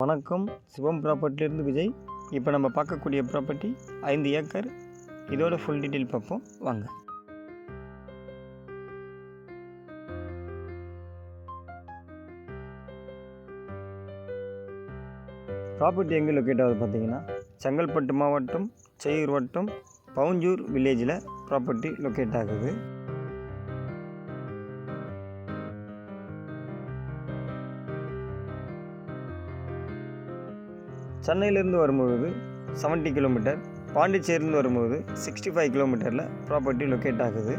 வணக்கம், சிவம் ப்ராப்பர்ட்டிலேருந்து விஜய். இப்போ நம்ம பார்க்கக்கூடிய ப்ராப்பர்ட்டி 5 ஏக்கர். இதோட ஃபுல் டீட்டெயில் பார்ப்போம் வாங்க. ப்ராப்பர்ட்டி எங்கே லொக்கேட் ஆகுது பார்த்தீங்கன்னா, செங்கல்பட்டு மாவட்டம், செய்யூர் வட்டம், பவுஞ்சூர் வில்லேஜில் ப்ராப்பர்ட்டி லொக்கேட் ஆகுது. சென்னையிலேருந்து வரும்பொழுது 70 கிலோமீட்டர், பாண்டிச்சேரியிலேருந்து வரும்போது 65 கிலோமீட்டரில் ப்ராப்பர்ட்டி லொக்கேட் ஆகுது.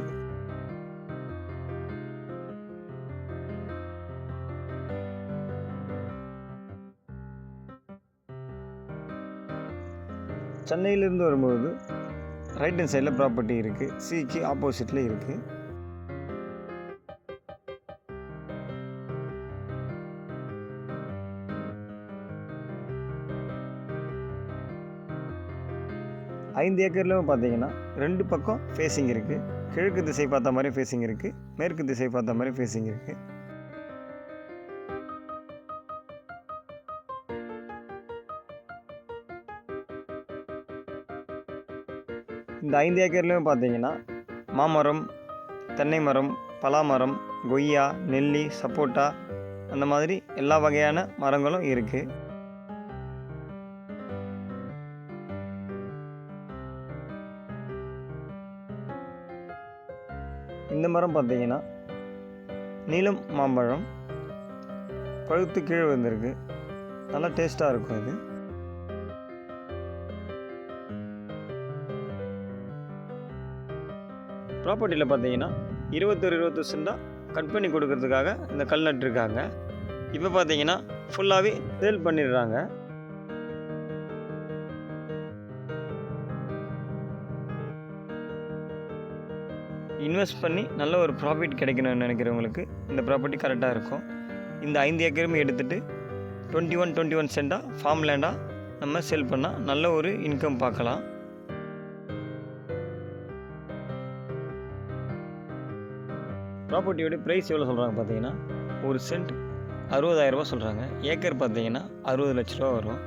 சென்னையிலேருந்து வரும்போது ரைட் ஹேண்ட் சைடில் ப்ராப்பர்ட்டி இருக்குது, சிக்கு ஆப்போசிட்டில் இருக்குது. ஐந்து ஏக்கர்லையும் பார்த்தீங்கன்னா 2 பக்கம் ஃபேஸிங் இருக்குது. கிழக்கு திசை பார்த்த மாதிரி ஃபேஸிங் இருக்குது, மேற்கு திசை பார்த்த மாதிரி ஃபேஸிங் இருக்குது. இந்த 5 ஏக்கர்லையும் பார்த்தீங்கன்னா மாமரம், தென்னை மரம், பலாமரம், கொய்யா, நெல்லி, சப்போட்டா அந்த மாதிரி எல்லா வகையான மரங்களும் இருக்குது. இந்த மரம் பார்த்தீங்கன்னா நீலம் மாம்பழம், பழுத்து கீழே வந்திருக்கு, நல்லா டேஸ்ட்டாக இருக்கும். இது ப்ராப்பர்ட்டியில் பார்த்தீங்கன்னா 21 சென்டாக கட் பண்ணி கொடுக்கறதுக்காக இந்த கல் நட்டுருக்காங்க. இப்போ பார்த்தீங்கன்னா ஃபுல்லாகவே சேல் பண்ணிடுறாங்க. இன்வெஸ்ட் பண்ணி நல்ல ஒரு ப்ராஃபிட் கிடைக்கணும்னு நினைக்கிறவங்களுக்கு இந்த ப்ராப்பர்ட்டி கரெக்டாக இருக்கும். இந்த 5 ஏக்கருமே எடுத்துகிட்டு 21 சென்டாக ஃபார்ம் லேண்டாக நம்ம சேல் பண்ணால் நல்ல ஒரு இன்கம் பார்க்கலாம். ப்ராப்பர்ட்டியோட ப்ரைஸ் எவ்வளோ சொல்கிறாங்க பார்த்தீங்கன்னா, ஒரு சென்ட் 60,000 ரூபா சொல்கிறாங்க. ஏக்கர் பார்த்தீங்கன்னா 60 லட்ச ரூபா வரும்.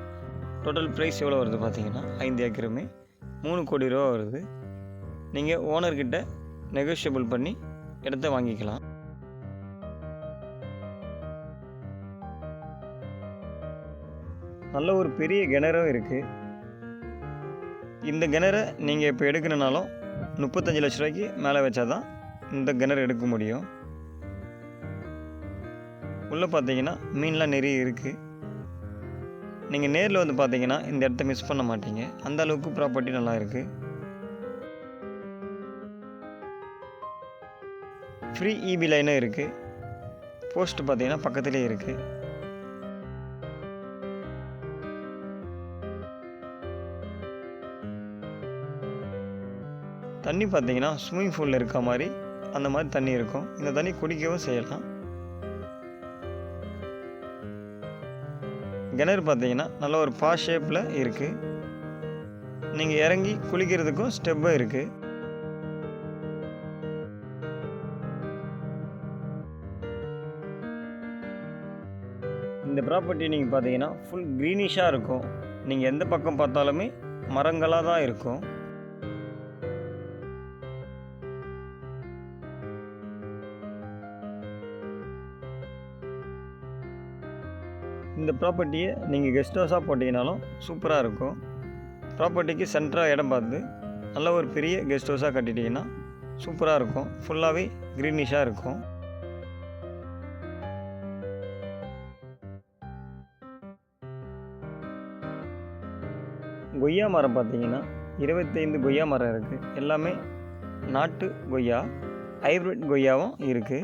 டோட்டல் ப்ரைஸ் எவ்வளோ வருது பார்த்தீங்கன்னா 5 ஏக்கருமே 3 கோடி ரூபா வருது. நீங்கள் ஓனர்கிட்ட நெகோஷியபிள் பண்ணி இடத்த வாங்கிக்கலாம். நல்ல ஒரு பெரிய கிணறும் இருக்குது. இந்த கிணறை நீங்கள் இப்போ எடுக்கணுனாலும் 35 லட்ச ரூபாய்க்கு மேலே வச்சா தான் இந்த கிணறு எடுக்க முடியும். உள்ளே பார்த்தீங்கன்னா மீன்லாம் நிறைய இருக்குது. நீங்கள் நேரில் வந்து பார்த்தீங்கன்னா இந்த இடத்த மிஸ் பண்ண மாட்டீங்க. அந்த அளவுக்கு ப்ராப்பர்ட்டி நல்லா இருக்குது. ஃப்ரீ இபி லைனும் இருக்குது. போஸ்ட் பார்த்தீங்கன்னா பக்கத்துலேயே இருக்குது. தண்ணி பார்த்தீங்கன்னா ஸ்விம்மிங் பூலில் இருக்க மாதிரி அந்த மாதிரி தண்ணி இருக்கும். இந்த தண்ணி குடிக்கவும் செய்யலாம். கிணறு பார்த்தீங்கன்னா நல்ல ஒரு பா ஷேப்பில் இருக்குது. நீங்கள் இறங்கி குளிக்கிறதுக்கும் ஸ்டெப்பும் இருக்குது. இந்த ப்ராப்பர்ட்டி நீங்கள் பார்த்தீங்கன்னா ஃபுல் க்ரீனிஷாக இருக்கும். நீங்கள் எந்த பக்கம் பார்த்தாலுமே மரங்களாக தான் இருக்கும். இந்த ப்ராப்பர்ட்டியை நீங்கள் கெஸ்ட் ஹவுஸாக போட்டிங்கனாலும் சூப்பராக இருக்கும். ப்ராப்பர்ட்டிக்கு சென்டராக இடம் பார்த்து நல்ல ஒரு பெரிய கெஸ்ட் ஹவுஸாக கட்டிட்டிங்கன்னா சூப்பராக இருக்கும். ஃபுல்லாகவே க்ரீனிஷாக இருக்கும். கொய்யா மரம் பார்த்தீங்கன்னா 25 கொய்யா மரம் இருக்குது. எல்லாமே நாட்டு கொய்யா, ஹைப்ரிட் கொய்யாவும் இருக்குது.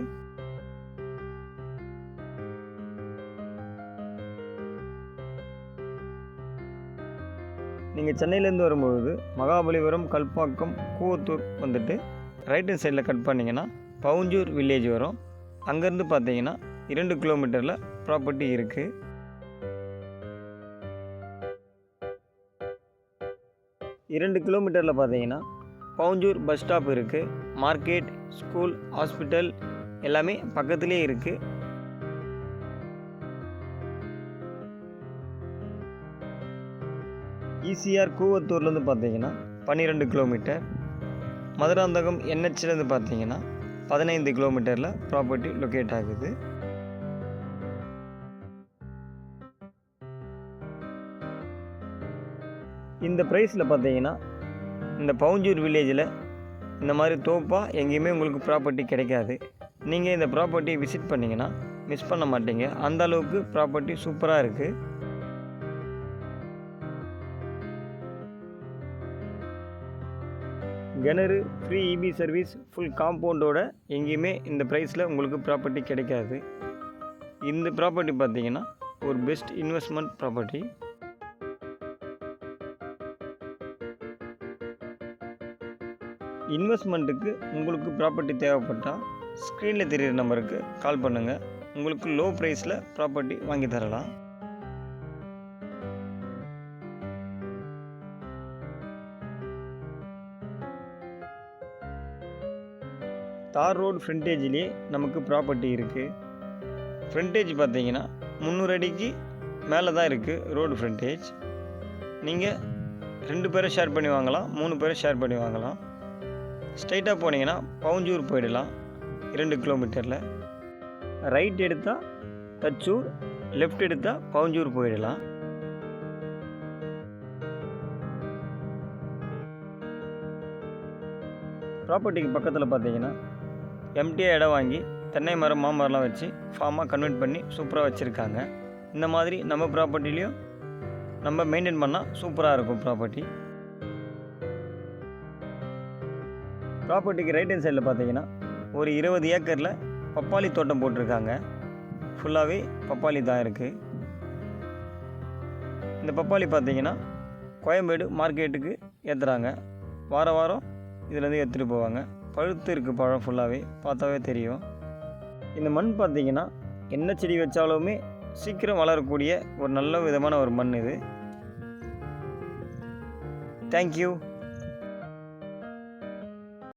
நீங்கள் சென்னையிலேருந்து வரும்பொழுது மகாபலிபுரம், கல்பாக்கம், கூவத்தூர் வந்துட்டு ரைட் ஹேண்ட் சைடில் கட் பண்ணிங்கன்னா பவுஞ்சூர் வில்லேஜ் வரும். அங்கேருந்து பார்த்தீங்கன்னா 2 கிலோமீட்டரில் ப்ராப்பர்ட்டி இருக்குது. 2 கிலோமீட்டரில் பார்த்தீங்கன்னா பவுஞ்சூர் பஸ் ஸ்டாப் இருக்குது. மார்க்கெட், ஸ்கூல், ஹாஸ்பிட்டல் எல்லாமே பக்கத்துலேயே இருக்குது. ஈசிஆர் கூவத்தூர்லேருந்து பார்த்தீங்கன்னா 12 கிலோமீட்டர், மதுராந்தகம் என்ஹெச்லேருந்து பார்த்தீங்கன்னா 15 கிலோமீட்டரில் ப்ராப்பர்ட்டி லொக்கேட் ஆகுது. இந்த ப்ரைஸில் பார்த்தீங்கன்னா இந்த பவுஞ்சூர் வில்லேஜில் இந்த மாதிரி தோப்பாக எங்கேயுமே உங்களுக்கு ப்ராப்பர்ட்டி கிடைக்காது. நீங்கள் இந்த ப்ராப்பர்ட்டியை விசிட் பண்ணிங்கன்னா மிஸ் பண்ண மாட்டீங்க. அந்த அளவுக்கு ப்ராப்பர்ட்டி சூப்பராக இருக்குது. கிணறு, ஃப்ரீ இபி சர்வீஸ், ஃபுல் காம்பவுண்டோட எங்கேயுமே இந்த ப்ரைஸில் உங்களுக்கு ப்ராப்பர்ட்டி கிடைக்காது. இந்த ப்ராப்பர்ட்டி பார்த்தீங்கன்னா ஒரு பெஸ்ட் இன்வெஸ்ட்மெண்ட் ப்ராப்பர்ட்டி. இன்வெஸ்ட்மெண்ட்டுக்கு உங்களுக்கு ப்ராப்பர்ட்டி தேவைப்பட்டால் ஸ்க்ரீனில் தெரிகிற நம்பருக்கு கால் பண்ணுங்கள். உங்களுக்கு லோ ப்ரைஸில் ப்ராப்பர்ட்டி வாங்கி தரலாம். தார் ரோடு ஃப்ரண்டேஜ்லேயே நமக்கு ப்ராப்பர்ட்டி இருக்குது. ஃப்ரண்டேஜ் பார்த்தீங்கன்னா 300 அடிக்கு மேலே தான் இருக்குது ரோடு ஃப்ரண்டேஜ். நீங்கள் 2 பேரை ஷேர் பண்ணி வாங்கலாம், 3 பேரை ஷேர் பண்ணி வாங்கலாம். ஸ்ட்ரைட்டாக போனீங்கன்னா பவுஞ்சூர் போயிடலாம் 2 கிலோமீட்டரில். ரைட் எடுத்தால் தச்சூர், லெஃப்ட் எடுத்தால் பவுஞ்சூர் போயிடலாம். ப்ராப்பர்ட்டிக்கு பக்கத்தில் பார்த்தீங்கன்னா எம்டியாக இடம் வாங்கி தென்னை மரம், மாமரம்லாம் வச்சு ஃபார்மாக கன்வெர்ட் பண்ணி சூப்பராக வச்சுருக்காங்க. இந்த மாதிரி நம்ம ப்ராப்பர்ட்டிலையும் நம்ம மெயின்டைன் பண்ணால் சூப்பராக இருக்கும் ப்ராப்பர்ட்டி. ப்ராப்பர்ட்டிக்கு ரைட் ஹேண்ட் சைடில் பார்த்தீங்கன்னா ஒரு 20 ஏக்கரில் பப்பாளி தோட்டம் போட்டிருக்காங்க. ஃபுல்லாகவே பப்பாளி தான் இருக்குது. இந்த பப்பாளி பார்த்தீங்கன்னா கோயம்பேடு மார்க்கெட்டுக்கு ஏற்றுறாங்க. வாரம் வாரம் இதுலேருந்து எடுத்துகிட்டு போவாங்க. பழுத்து இருக்குது பழம், ஃபுல்லாகவே பார்த்தாவே தெரியும். இந்த மண் பார்த்தீங்கன்னா என்ன செடி வச்சாலுமே சீக்கிரம் வளரக்கூடிய ஒரு நல்ல விதமான ஒரு மண் இது. தேங்க்யூ.